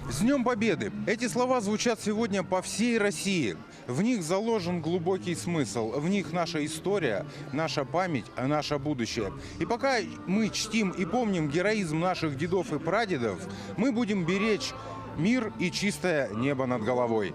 С Днем Победы! Эти слова звучат сегодня по всей России. В них заложен глубокий смысл. В них наша история, наша память, наше будущее. И пока мы чтим и помним героизм наших дедов и прадедов, мы будем беречь мир и чистое небо над головой.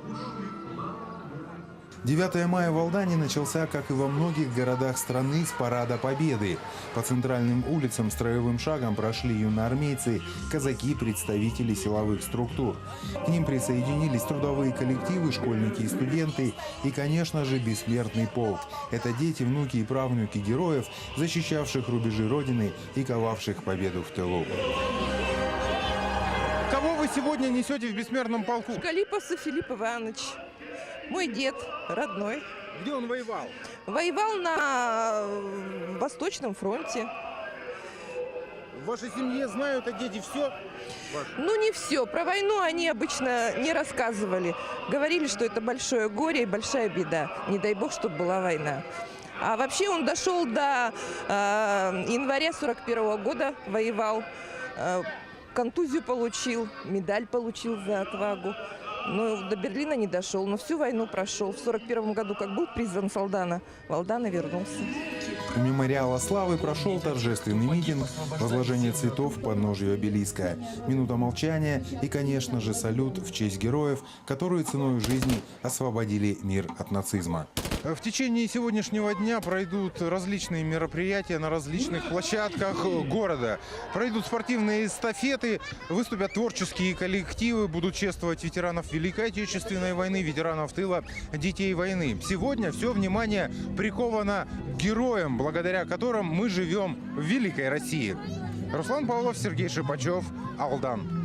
9 мая в Алдане начался, как и во многих городах страны, с парада Победы. По центральным улицам строевым шагом прошли юноармейцы, казаки, представители силовых структур. К ним присоединились трудовые коллективы, школьники и студенты и, конечно же, бессмертный полк. Это дети, внуки и правнуки героев, защищавших рубежи Родины и ковавших победу в тылу. Кого вы сегодня несете в бессмертном полку? Шкалипаса Филипп Иванович. Мой дед родной. Где он воевал? Воевал на Восточном фронте. В вашей семье знают о деде все? Ну, не все. Про войну они обычно не рассказывали. Говорили, что это большое горе и большая беда. Не дай бог, чтобы была война. А вообще он дошел до января 41 года, воевал. Контузию получил, медаль получил за отвагу. Но до Берлина не дошел, но всю войну прошел. В 41 году, как был призван с Алдана, в Алдана вернулся. У мемориала славы прошел торжественный митинг, возложение цветов к подножию обелиска, минута молчания и, конечно же, салют в честь героев, которые ценой жизни освободили мир от нацизма. В течение сегодняшнего дня пройдут различные мероприятия на различных площадках города. Пройдут спортивные эстафеты, выступят творческие коллективы, будут чествовать ветеранов Великой Отечественной войны, ветеранов тыла, детей войны. Сегодня все внимание приковано к героям, благодаря которым мы живем в Великой России. Руслан Павлов, Сергей Шипачев, Алдан.